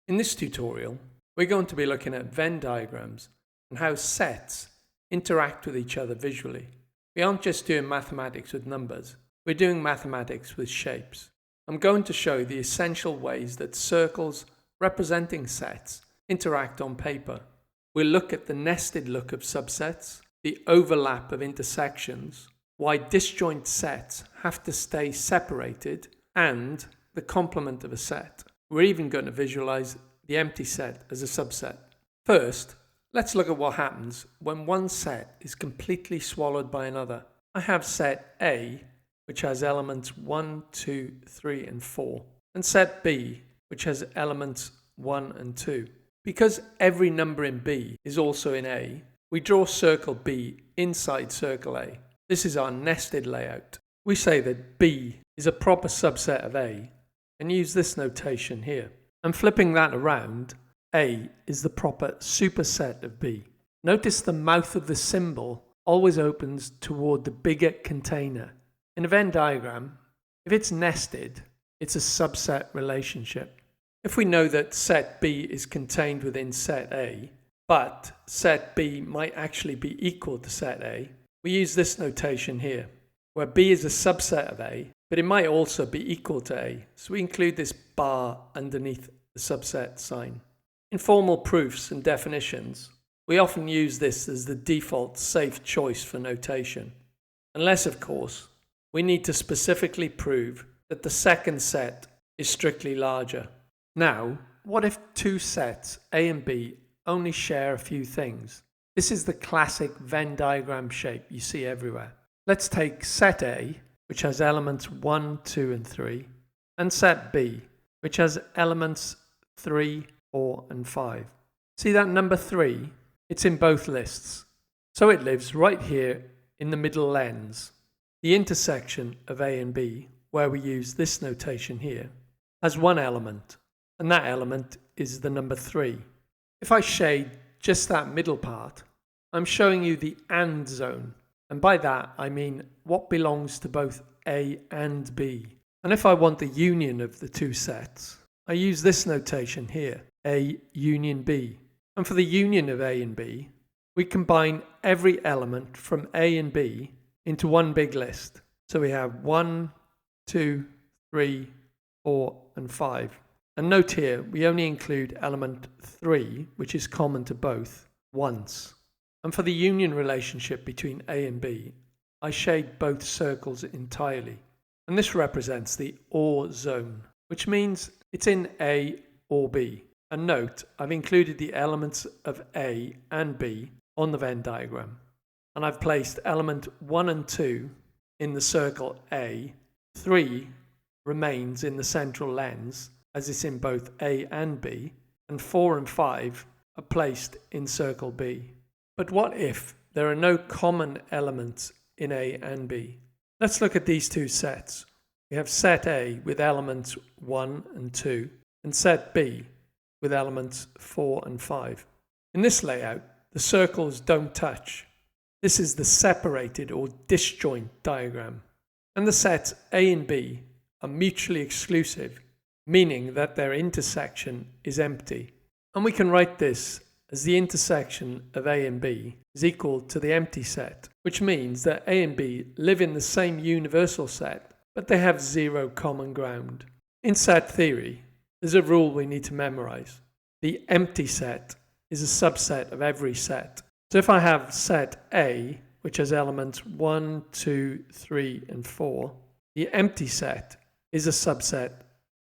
In this tutorial, we're going to be looking at Venn diagrams and how sets interact with each other visually. We aren't just doing mathematics with numbers, we're doing mathematics with shapes. I'm going to show the essential ways that circles representing sets interact on paper. We'll look at the nested look of subsets, the overlap of intersections, why disjoint sets have to stay separated, and the complement of a set. We're even going to visualize the empty set as a subset. First, let's look at what happens when one set is completely swallowed by another. I have set A, which has elements 1, 2, 3, and 4, and set B, which has elements 1 and 2. Because every number in B is also in A, we draw circle B inside circle A. This is our nested layout. We say that B is a proper subset of A and use this notation here. And flipping that around, A is the proper superset of B. Notice the mouth of the symbol always opens toward the bigger container. In a Venn diagram, if it's nested, it's a subset relationship. If we know that set B is contained within set A, but set B might actually be equal to set A, we use this notation here, where B is a subset of A, but it might also be equal to A, so we include this bar underneath the subset sign. In formal proofs and definitions, we often use this as the default safe choice for notation, unless, of course, we need to specifically prove that the second set is strictly larger. Now, what if two sets, A and B, only share a few things? This is the classic Venn diagram shape you see everywhere. Let's take set A, which has elements 1, 2, and 3, and set B, which has elements 3, 4, and 5. See that number 3? It's in both lists. So it lives right here in the middle lens. The intersection of A and B, where we use this notation here, has one element, and that element is the number 3. If I shade just that middle part, I'm showing you the AND zone. And by that, I mean what belongs to both A and B. And if I want the union of the two sets, I use this notation here, A union B. And for the union of A and B, we combine every element from A and B into one big list. So we have 1, 2, 3, 4, and 5. And note here, we only include element 3, which is common to both, once. And for the union relationship between A and B, I shade both circles entirely. And this represents the OR zone, which means it's in A or B. And note, I've included the elements of A and B on the Venn diagram. And I've placed element 1 and 2 in the circle A. 3 remains in the central lens, as it's in both A and B. And 4 and 5 are placed in circle B. But what if there are no common elements in A and B? Let's look at these two sets. We have set A with elements 1 and 2, and set B with elements 4 and 5. In this layout, the circles don't touch. This is the separated or disjoint diagram. And the sets A and B are mutually exclusive, meaning that their intersection is empty. And we can write this as the intersection of A and B is equal to the empty set, which means that A and B live in the same universal set, but they have zero common ground. In set theory, there's a rule we need to memorize. The empty set is a subset of every set. So if I have set A, which has elements 1, 2, 3, and 4, the empty set is a subset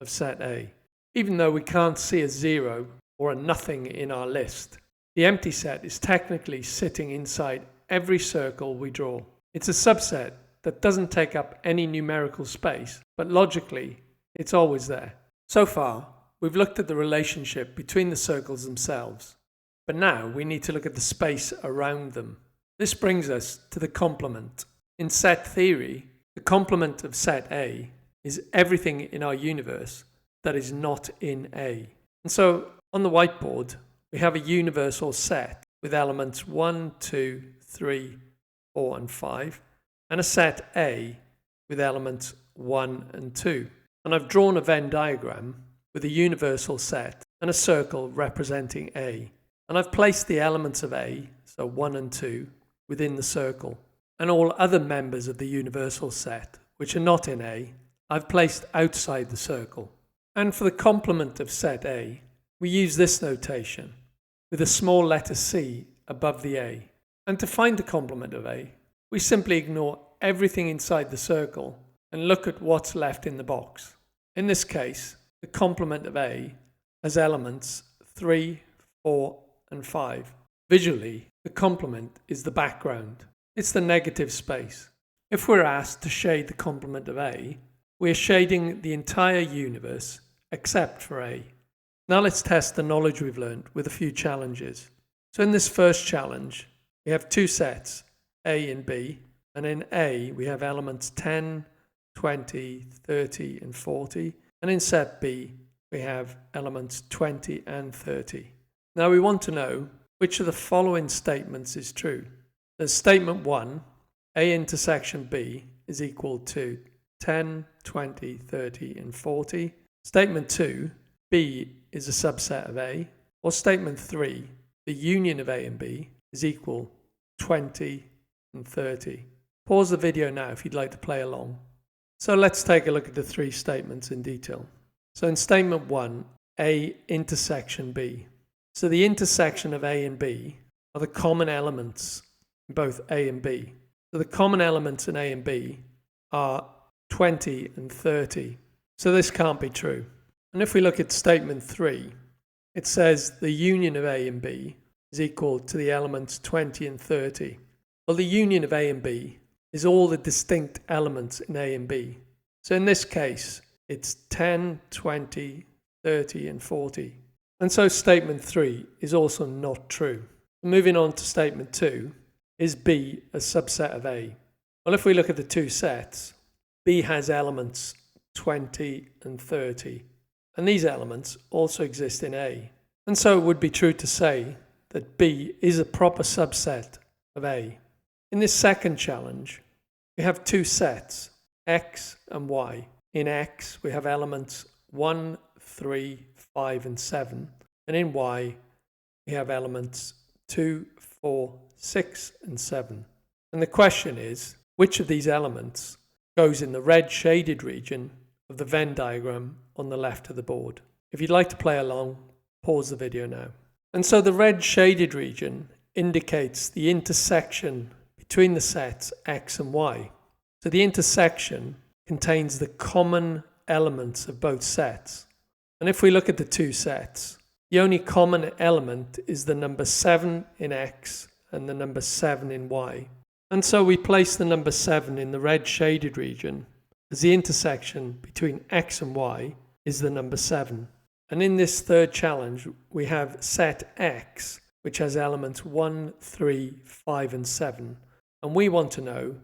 of set A. Even though we can't see a 0 or a nothing in our list, the empty set is technically sitting inside every circle we draw. It's a subset that doesn't take up any numerical space, but logically, it's always there. So far, we've looked at the relationship between the circles themselves, but now we need to look at the space around them. This brings us to the complement. In set theory, the complement of set A is everything in our universe that is not in A. And so on the whiteboard, we have a universal set with elements 1, 2, 3, 4, and 5, and a set A with elements 1 and 2. And I've drawn a Venn diagram with a universal set and a circle representing A. And I've placed the elements of A, so 1 and 2, within the circle. And all other members of the universal set, which are not in A, I've placed outside the circle. And for the complement of set A, we use this notation, with a small letter C above the A. And to find the complement of A, we simply ignore everything inside the circle and look at what's left in the box. In this case, the complement of A has elements 3, 4, and 5. Visually, the complement is the background. It's the negative space. If we're asked to shade the complement of A, we are shading the entire universe except for A. Now let's test the knowledge we've learned with a few challenges. So in this first challenge, we have two sets, A and B, and in A we have elements 10, 20, 30, and 40, and in set B we have elements 20 and 30. Now we want to know which of the following statements is true. There's statement 1, A intersection B is equal to 10, 20, 30, and 40. Statement 2, B is a subset of A. Or statement 3, the union of A and B is equal 20 and 30. Pause the video now if you'd like to play along. So let's take a look at the three statements in detail. So in statement 1, A intersection B. So the intersection of A and B are the common elements in both A and B. So the common elements in A and B are 20 and 30. So this can't be true. And if we look at statement 3, it says the union of A and B is equal to the elements 20 and 30. Well, the union of A and B is all the distinct elements in A and B. So in this case, it's 10, 20, 30, and 40. And so statement 3 is also not true. Moving on to statement 2, is B a subset of A? Well, if we look at the two sets, B has elements 20 and 30. And these elements also exist in A. And so it would be true to say that B is a proper subset of A. In this second challenge, we have two sets, X and Y. In X, we have elements 1, 3, 5, and 7. And in Y, we have elements 2, 4, 6, and 7. And the question is, which of these elements goes in the red shaded region of the Venn diagram on the left of the board? If you'd like to play along, pause the video now. And so the red shaded region indicates the intersection between the sets X and Y. So the intersection contains the common elements of both sets. And if we look at the two sets, the only common element is the number 7 in X and the number 7 in Y. And so we place the number 7 in the red shaded region as the intersection between X and Y is the number 7. And in this third challenge, we have set X, which has elements 1, 3, 5, and 7. And we want to know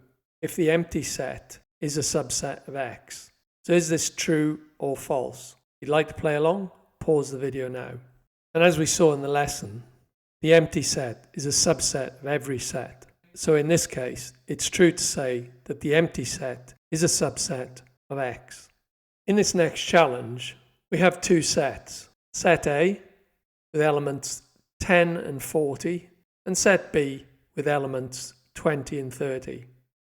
if the empty set is a subset of X. So is this true or false? If you'd like to play along, pause the video now. And as we saw in the lesson, the empty set is a subset of every set. So in this case, it's true to say that the empty set is a subset of X. In this next challenge, we have two sets. Set A with elements 10 and 40, and set B with elements 20 and 30.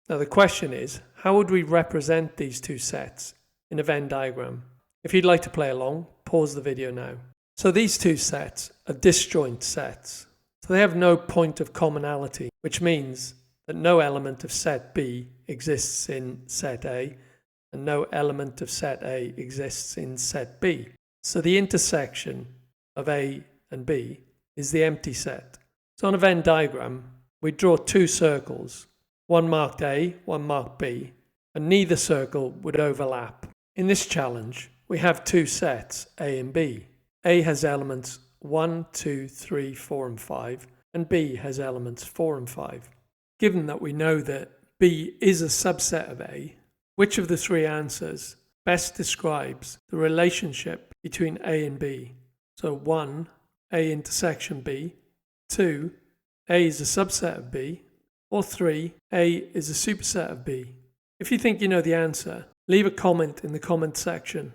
Now the question is, how would we represent these two sets in a Venn diagram? If you'd like to play along, pause the video now. So these two sets are disjoint sets. So they have no point of commonality, which means that no element of set B exists in set A, and no element of set A exists in set B. So the intersection of A and B is the empty set. So on a Venn diagram, we draw two circles, one marked A, one marked B, and neither circle would overlap. In this challenge, we have two sets, A and B. A has elements 1, 2, 3, 4, and 5, and B has elements 4 and 5. Given that we know that B is a subset of A, which of the three answers best describes the relationship between A and B? So 1, A intersection B, 2, A is a subset of B, or 3, A is a superset of B. If you think you know the answer, leave a comment in the comment section.